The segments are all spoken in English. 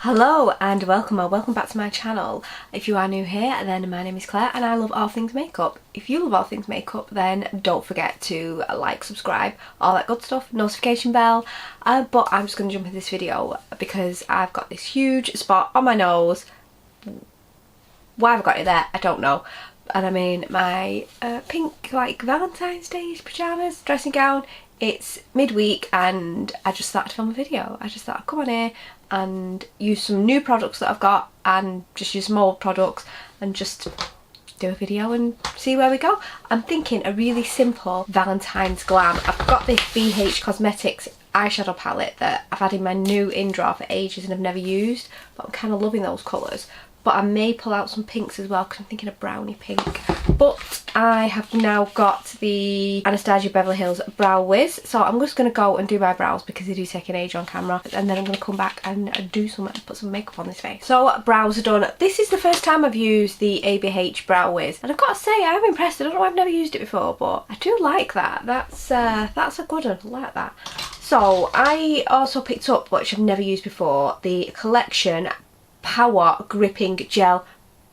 Hello and welcome or welcome back to my channel. If you are new here, then my name is Claire and I love all things makeup. If you love all things makeup, then don't forget to like, subscribe, all that good stuff, notification bell. But I'm just going to jump into this video because I've got this huge spot on my nose. Why have I got it there? I don't know. And I'm in my pink like Valentine's Day pyjamas, dressing gown. It's midweek and I just started to film a video. I just thought I'd come on here and use some new products that I've got and just use some old products and just do a video and see where we go. I'm thinking a really simple Valentine's glam. I've got this BH Cosmetics eyeshadow palette that I've had in my new in drawer for ages and I've never used, but I'm kind of loving those colours. But I may pull out some pinks as well because I'm thinking of brownie pink. But I have now got the Anastasia Beverly Hills Brow Wiz, so I'm just going to go and do my brows because they do take an age on camera, and then I'm going to come back and do some, put some makeup on this face. So brows are done. This is the first time I've used the ABH Brow Wiz, and I've got to say I'm impressed. I don't know, I've never used it before, but I do like that. That's a good one. I like that. So I also picked up, which I've never used before, the Collection Power Gripping Gel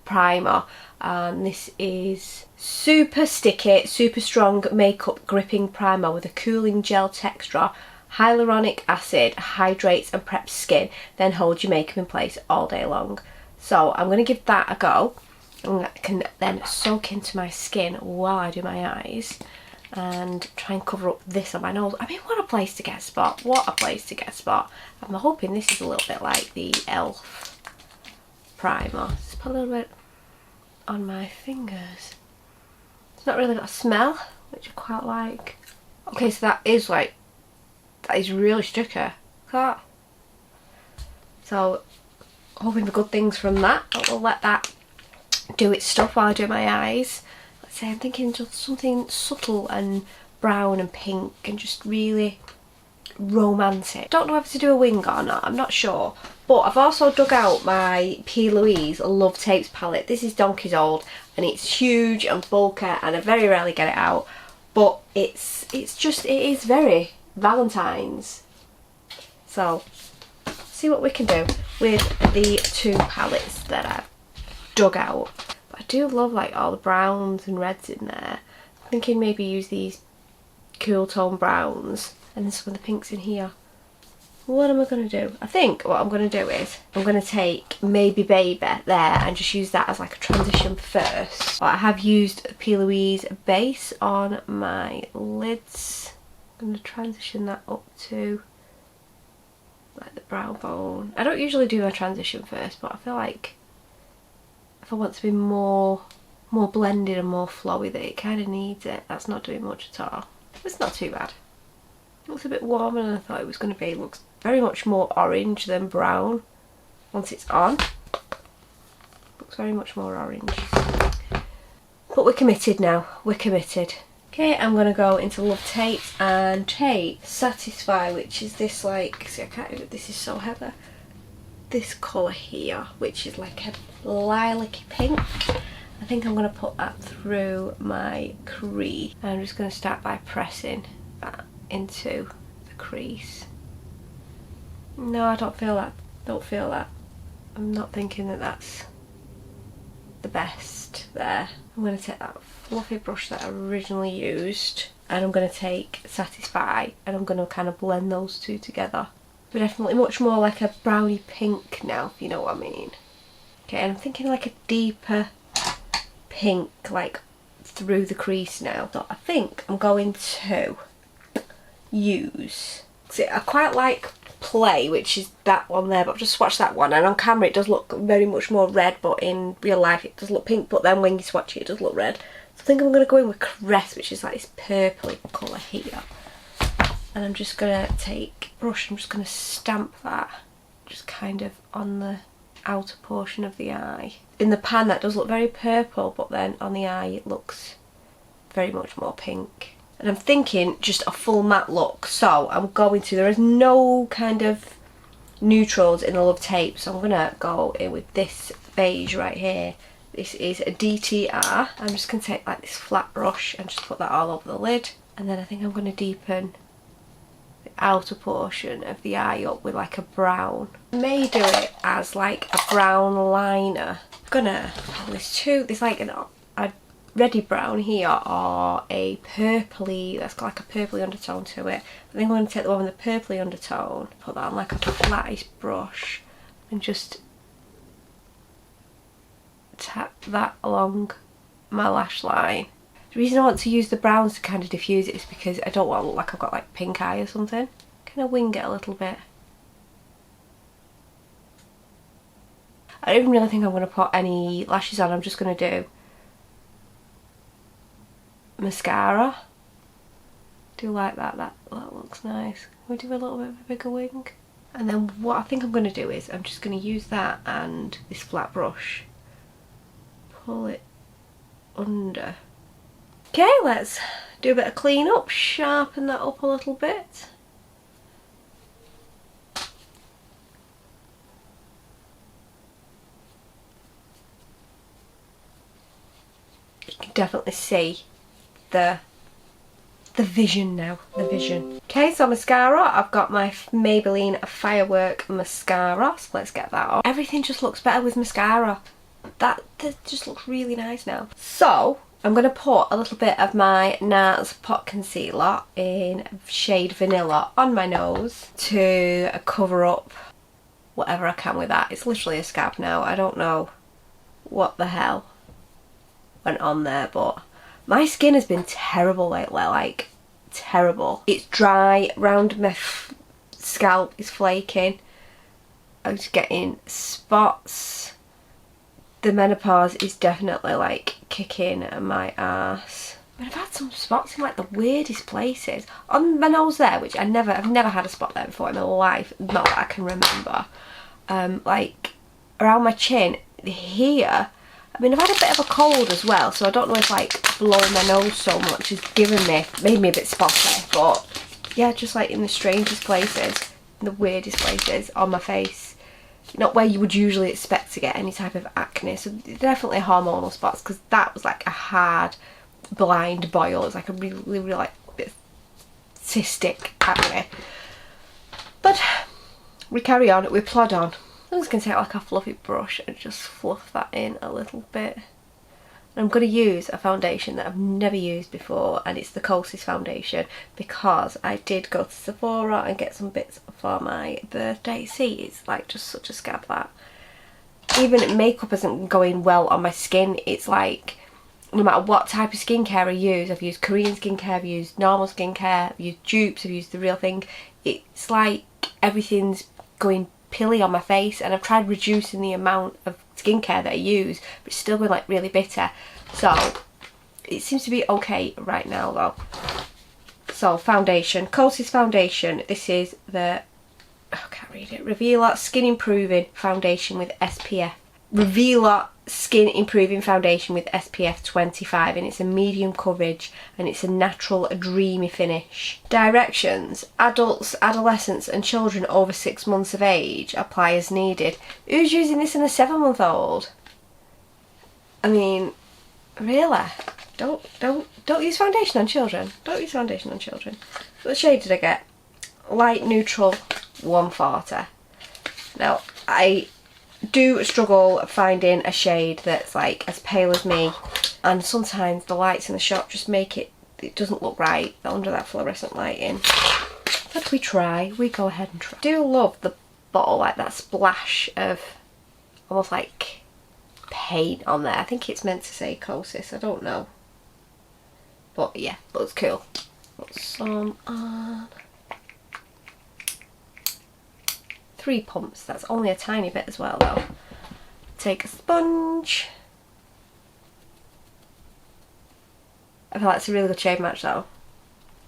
Primer, and this is super sticky, super strong makeup gripping primer with a cooling gel texture. Hyaluronic acid hydrates and preps skin, then holds your makeup in place all day long. So I'm going to give that a go, and I can then soak into my skin while I do my eyes and try and cover up this on my nose. I mean, what a place to get a spot, what a place to get a spot. I'm hoping this is a little bit like the e.l.f. primer. Just put a little bit on my fingers. It's not really got a smell, which I quite like. Okay, so that is really sticky. Look at that. So hoping for good things from that. I'll let that do its stuff while I do my eyes. Let's say I'm thinking just something subtle and brown and pink and just really romantic. Don't know whether to do a wing or not, I'm not sure. But I've also dug out my P. Louise Love Tapes palette. This is donkey's old and it's huge and bulky and I very rarely get it out. But it is very Valentine's. So see what we can do with the two palettes that I've dug out. But I do love like all the browns and reds in there. I'm thinking maybe use these cool tone browns and then some of the pinks in here. What am I going to do? I think what I'm going to do is I'm going to take Maybe Baby there and just use that as like a transition first. But I have used P. Louise base on my lids. I'm going to transition that up to like the brow bone. I don't usually do my transition first, but I feel like if I want to be more blended and more flowy, that it kind of needs it. That's not doing much at all. It's not too bad. It looks a bit warmer than I thought it was going to be. It looks very much more orange than brown once it's on. Looks very much more orange. But we're committed now. We're committed. Okay, I'm going to go into Love Tapes and take Satisfy, which is this like, see I can't even, this is so heavy. This colour here, which is like a lilac-y pink. I think I'm going to put that through my crease. And I'm just going to start by pressing that into the crease. No, I don't feel that. Don't feel that. I'm not thinking that that's the best there. I'm going to take that fluffy brush that I originally used and I'm going to take Satisfy and I'm going to kind of blend those two together. But definitely much more like a brownie pink now, if you know what I mean. Okay, and I'm thinking like a deeper pink, like through the crease now. So I think I'm going to use, see, I quite like Play, which is that one there, but I've just swatched that one and on camera it does look very much more red, but in real life it does look pink, but then when you swatch it does look red. So I think I'm going to go in with Caress, which is like this purpley colour here, and I'm just going to take a brush, I'm just going to stamp that just kind of on the outer portion of the eye. In the pan that does look very purple, but then on the eye it looks very much more pink. And I'm thinking just a full matte look, so I'm going to, there is no kind of neutrals in the Love Tape, so I'm going to go in with this beige right here. This is a DTR. I'm just going to take like this flat brush and just put that all over the lid, and then I think I'm going to deepen the outer portion of the eye up with like a brown. I may do it as like a brown liner. I'm gonna, there's like a reddy brown here or a purpley, that's got like a purpley undertone to it. I think I'm going to take the one with the purpley undertone, put that on like a flattish brush and just tap that along my lash line. The reason I want to use the browns to kind of diffuse it is because I don't want to look like I've got like pink eye or something. Kind of wing it a little bit. I don't even really think I'm going to put any lashes on. I'm just going to do mascara. Do like that. That looks nice. We do a little bit of a bigger wing. And then what I think I'm going to do is I'm just going to use that and this flat brush. Pull it under. Okay, let's do a bit of clean up, sharpen that up a little bit. You can definitely see the vision now, the vision. Okay, so mascara, I've got my Maybelline Firework mascara, so let's get that on. Everything just looks better with mascara. That just looks really nice now. So I'm going to put a little bit of my NARS Pot Concealer in shade Vanilla on my nose to cover up whatever I can with that. It's literally a scab now. I don't know what the hell went on there, but my skin has been terrible lately, like terrible. It's dry, round my scalp is flaking. I'm just getting spots. The menopause is definitely like kicking my ass. But I've had some spots in like the weirdest places. On my nose there, which I've never had a spot there before in my life, not that I can remember. Like around my chin, here. I mean, I've had a bit of a cold as well, so I don't know if like blowing my nose so much has made me a bit spotty. But yeah, just like in the strangest places, in the weirdest places on my face. Not where you would usually expect to get any type of acne, so definitely hormonal spots, because that was like a hard blind boil. It was like a really like bit cystic acne. But we carry on, we plod on. I'm just going to take like a fluffy brush and just fluff that in a little bit. And I'm going to use a foundation that I've never used before, and it's the Kosas foundation, because I did go to Sephora and get some bits for my birthday. See, it's like just such a scab that. Even makeup isn't going well on my skin. It's like, no matter what type of skincare I use, I've used Korean skincare, I've used normal skincare, I've used dupes, I've used the real thing. It's like everything's going pilly on my face, and I've tried reducing the amount of skincare that I use, but it's still going like really bitter. So it seems to be okay right now though. So foundation, Kosas foundation. This is the, I can't read it, Revealer Skin Improving Foundation with SPF. Revealer Skin Improving Foundation with SPF 25, and it's a medium coverage and it's a natural dreamy finish. Directions: adults, adolescents and children over 6 months of age. Apply as needed. Who's using this in a 7-month-old? I mean, really? Don't use foundation on children. Don't use foundation on children. What shade did I get? Light neutral 140. Now I do struggle finding a shade that's like as pale as me, and sometimes the lights in the shop just make it doesn't look right under that fluorescent lighting. But we try, we go ahead and try. I do love the bottle, like that splash of almost like paint on there. I think it's meant to say Kosas, I don't know, but yeah, looks cool. Put some on. 3 pumps, that's only a tiny bit as well though. Take a sponge. I feel like it's a really good shade match though.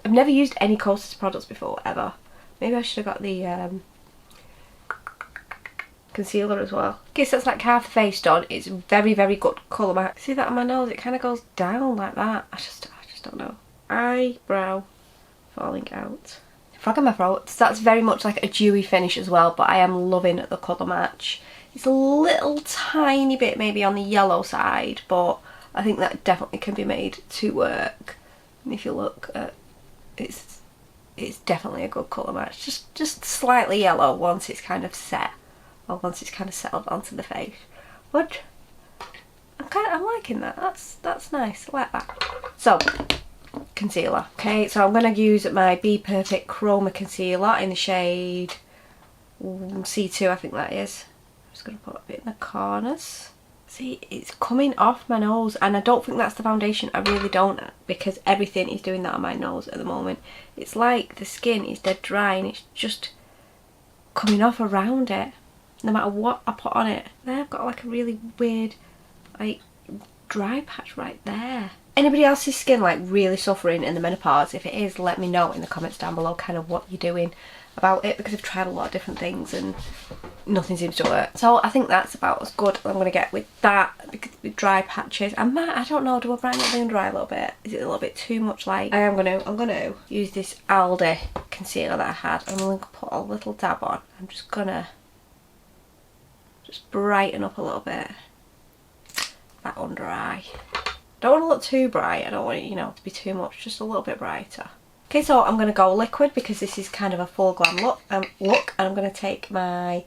I've never used any Kosas products before, ever. Maybe I should have got the concealer as well. Okay, so that's like half the face done. It's very good colour match. See that on my nose? It kind of goes down like that. I just don't know. Eyebrow falling out. Frog in my throat. So that's very much like a dewy finish as well, but I am loving the colour match. It's a little tiny bit maybe on the yellow side, but I think that definitely can be made to work. And if you look at, it's it's definitely a good colour match. Just slightly yellow once it's kind of set, or once it's kind of settled onto the face. But I'm liking that. That's nice. I like that. So, concealer. Okay, so I'm going to use my Be Perfect Chroma Concealer in the shade C2, I think that is. I'm just going to put a bit in the corners. See, it's coming off my nose, and I don't think that's the foundation. I really don't, because everything is doing that on my nose at the moment. It's like the skin is dead dry and it's just coming off around it, no matter what I put on it. There I've got like a really weird like dry patch right there. Anybody else's skin like really suffering in the menopause? If it is, let me know in the comments down below kind of what you're doing about it, because I've tried a lot of different things and nothing seems to work. So I think that's about as good as I'm going to get with that, because with dry patches. I don't know, do I brighten up the under eye a little bit? Is it a little bit too much light? I'm going to use this Aldi concealer that I had. I'm going to put a little dab on. I'm just going to just brighten up a little bit that under eye. Don't want to look too bright. I don't want it, you know, to be too much. Just a little bit brighter. Okay, so I'm going to go liquid because this is kind of a full glam look. And I'm going to take my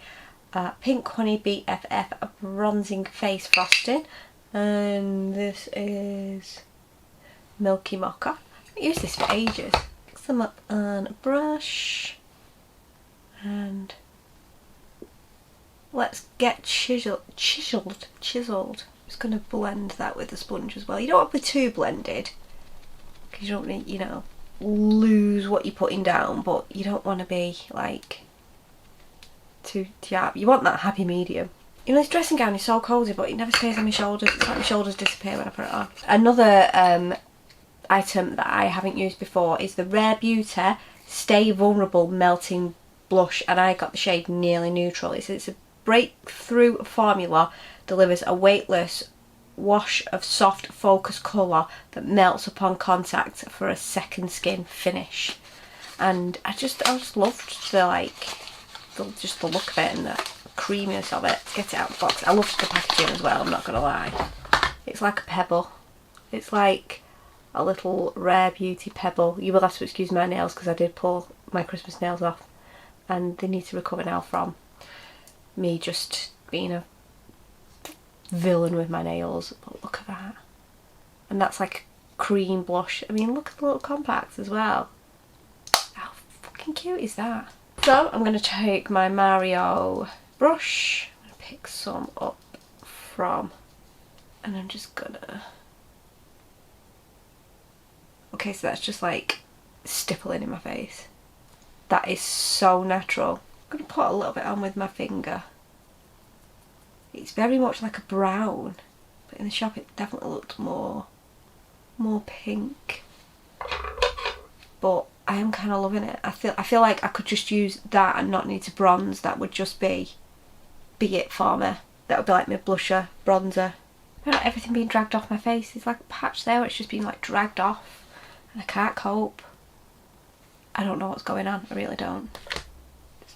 Pink Honey BFF Bronzing Face Frosting. And this is Milky Mocha. I used this for ages. Mix them up on a brush. And let's get chiseled. Just going to blend that with the sponge as well. You don't want to be too blended, because you don't want to, you know, lose what you're putting down, but you don't want to be like too sharp. You want that happy medium. You know, this dressing gown is so cosy, but it never stays on my shoulders. It's like my shoulders disappear when I put it on. Another item that I haven't used before is the Rare Beauty Stay Vulnerable Melting Blush, and I got the shade Nearly Neutral. It's a breakthrough formula, delivers a weightless wash of soft focus colour that melts upon contact for a second skin finish. And I just loved the the look of it and the creaminess of it. To get it out of the box, I loved the packaging as well, I'm not gonna lie. It's like a pebble. It's like a little Rare Beauty pebble. You will have to excuse my nails because I did pull my Christmas nails off and they need to recover now from me just being a villain with my nails. But look at that. And that's like cream blush. I mean, look at the little compacts as well. How fucking cute is that? So I'm going to take my Mario brush. I'm going to pick some up from, and I'm just gonna, okay, so that's just like stippling in my face. That is so natural. I'm going to put a little bit on with my finger. It's very much like a brown, but in the shop it definitely looked more pink. But I am kind of loving it. I feel like I could just use that and not need to bronze. That would just be it for me. That would be like my blusher, bronzer. Not everything being dragged off my face. There's like a patch there where it's just being like dragged off, and I can't cope. I don't know what's going on. I really don't.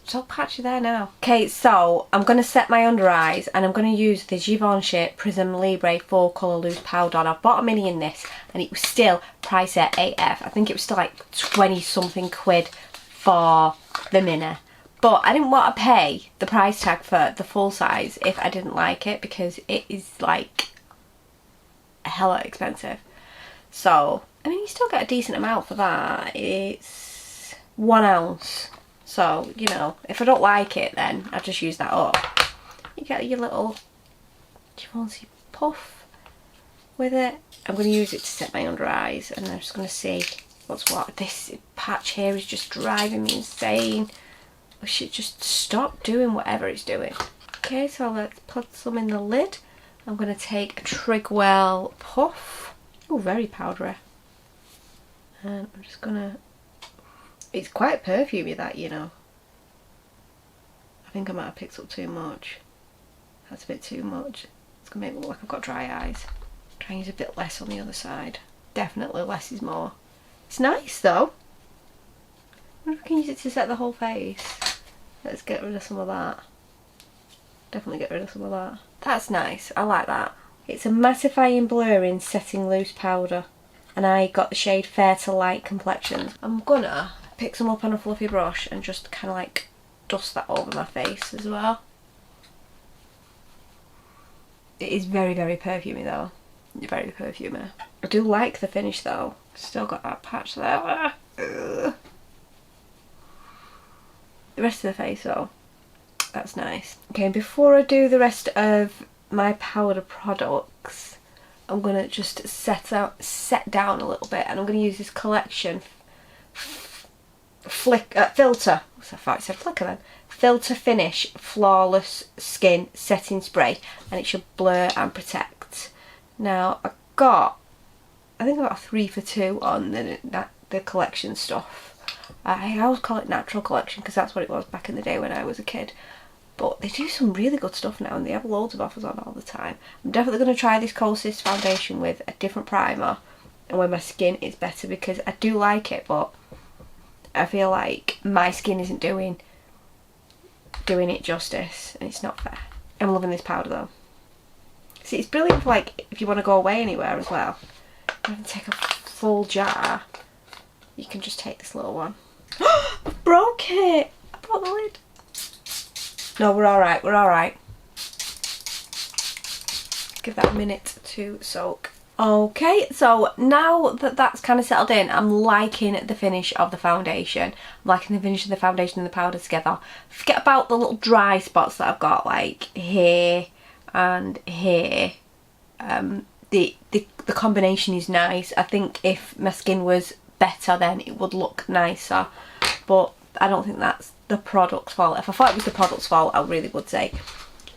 So patchy there now. Okay, so I'm going to set my under eyes, and I'm going to use the Givenchy Prism Libre 4 colour loose powder on. I've bought a mini in this and it was still priced at AF. I think it was still like 20 something quid for the mini. But I didn't want to pay the price tag for the full size if I didn't like it, because it is like hella expensive. So, I mean, you still get a decent amount for that. It's 1 ounce. So, you know, if I don't like it, then I just use that up. You get your little Givenchy puff with it. I'm going to use it to set my under eyes, and I'm just going to see what's what. This patch here is just driving me insane. I should just stop doing whatever it's doing. Okay, so let's put some in the lid. I'm going to take a Trigwell puff. Oh, very powdery. And I'm just going to... It's quite perfumey, that, you know. I think I might have picked up too much. That's a bit too much. It's going to make it look like I've got dry eyes. Try and use a bit less on the other side. Definitely less is more. It's nice though. I wonder if I can use it to set the whole face. Let's get rid of some of that. Definitely get rid of some of that. That's nice. I like that. It's a mattifying blurring setting loose powder. And I got the shade Fair to Light Complexions. I'm gonna pick some up on a fluffy brush and just kind of like dust that over my face as well. It is very, very perfumey though. Very perfumey. I do like the finish though. Still got that patch there. Ugh. The rest of the face though, that's nice. Okay, before I do the rest of my powder products, I'm gonna just set down a little bit, and I'm gonna use this collection filter. I thought it said flicker then. Filter Finish Flawless Skin Setting Spray, and it should blur and protect. Now I think I got a 3 for 2 on the collection stuff. I always call it natural collection because that's what it was back in the day when I was a kid. But they do some really good stuff now, and they have loads of offers on all the time. I'm definitely going to try this Kosas foundation with a different primer and when my skin is better, because I do like it, but I feel like my skin isn't doing it justice, and it's not fair. I'm loving this powder though. See, it's brilliant for like if you want to go away anywhere as well. Rather than take a full jar, you can just take this little one. I broke it! I broke the lid. No, we're alright, we're alright. Give that a minute to soak. Okay, so now that that's kind of settled in, I'm liking the finish of the foundation. I'm liking the finish of the foundation and the powder together. Forget about the little dry spots that I've got, like here and here. The combination is nice. I think if my skin was better, then it would look nicer, but I don't think that's the product's fault. If I thought it was the product's fault, I really would say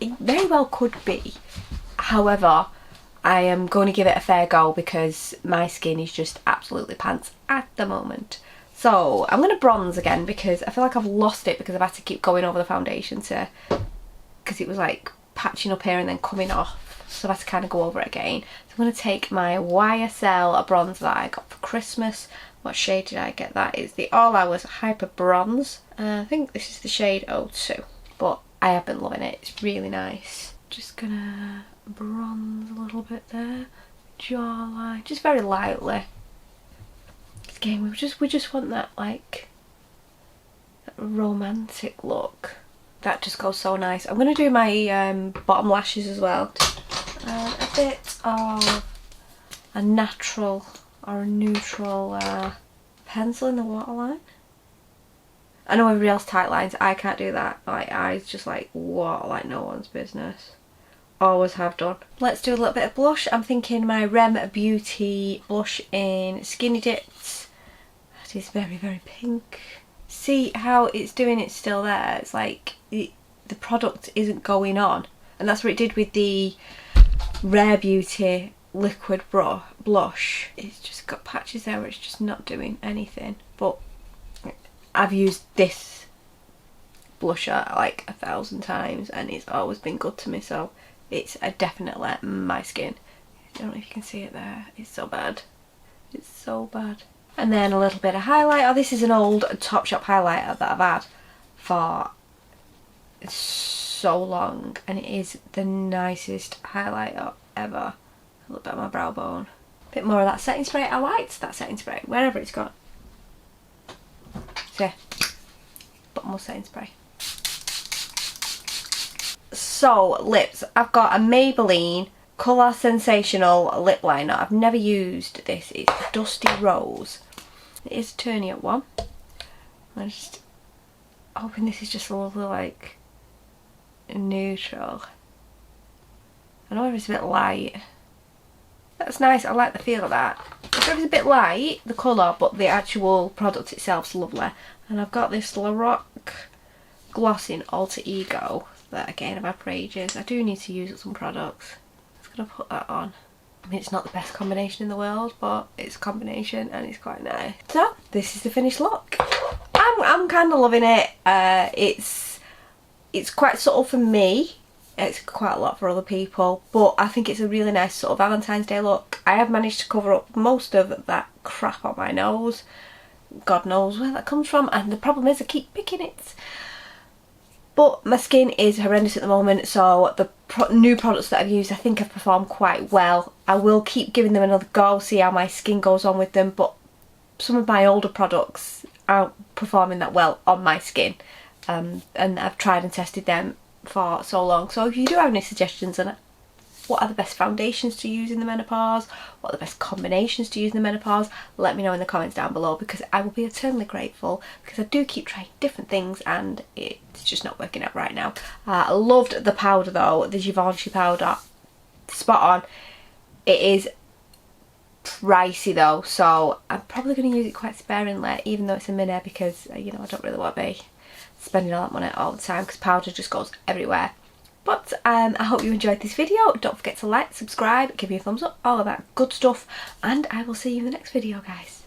it very well could be. However, I am going to give it a fair go because my skin is just absolutely pants at the moment. So I'm going to bronze again because I feel like I've lost it because I've had to keep going over the foundation because it was like patching up here and then coming off. So I've had to kind of go over it again. So I'm going to take my YSL bronzer that I got for Christmas. What shade did I get? That is the All Hours Hyper Bronze. I think this is the shade 02. But I have been loving it. It's really nice. Just gonna bronze a little bit there. Jawline. Just very lightly. Again, we just want that like that romantic look. That just goes so nice. I'm gonna do my bottom lashes as well. A bit of a natural or a neutral pencil in the waterline. I know everybody else tight lines, I can't do that. My eyes just like what, like no one's business. Always have done. Let's do a little bit of blush. I'm thinking my Rem Beauty blush in Skinny Dips. That is very, very pink. See how it's doing it still there? It's like the product isn't going on. And that's what it did with the Rare Beauty liquid blush. It's just got patches there where it's just not doing anything. But I've used this blusher like 1,000 times and it's always been good to me, so it's definitely my skin. I don't know if you can see it there. It's so bad. It's so bad. And then a little bit of highlighter. This is an old Topshop highlighter that I've had for so long, and it is the nicest highlighter ever. A little bit on my brow bone. A bit more of that setting spray. I liked that setting spray, wherever it's gone. So, but more setting spray. So, lips. I've got a Maybelline Colour Sensational lip liner. I've never used this. It's Dusty Rose. It is a turny up one. I'm just hoping this is just a lovely like neutral. I know it's a bit light. That's nice. I like the feel of that. It's a bit light, the colour, but the actual product itself's lovely. And I've got this Lorac gloss in Alter Ego that again I've had for ages. I do need to use some products. I'm just going to put that on. I mean, it's not the best combination in the world, but it's a combination and it's quite nice. So this is the finished look. I'm kind of loving it. It's quite subtle for me. It's quite a lot for other people, but I think it's a really nice sort of Valentine's Day look. I have managed to cover up most of that crap on my nose. God knows where that comes from, and the problem is I keep picking it. But my skin is horrendous at the moment, so the new products that I've used I think have performed quite well. I will keep giving them another go, see how my skin goes on with them, but some of my older products aren't performing that well on my skin, and I've tried and tested them for so long. So if you do have any suggestions on what are the best foundations to use in the menopause, what are the best combinations to use in the menopause, let me know in the comments down below, because I will be eternally grateful, because I do keep trying different things and it's just not working out right now. I loved the powder though, the Givenchy powder, spot on. It is pricey though, so I'm probably going to use it quite sparingly, even though it's a mini, because you know, I don't really want to be spending all that money all the time, because powder just goes everywhere. But I hope you enjoyed this video. Don't forget to like, subscribe, give me a thumbs up, all of that good stuff, and I will see you in the next video, guys.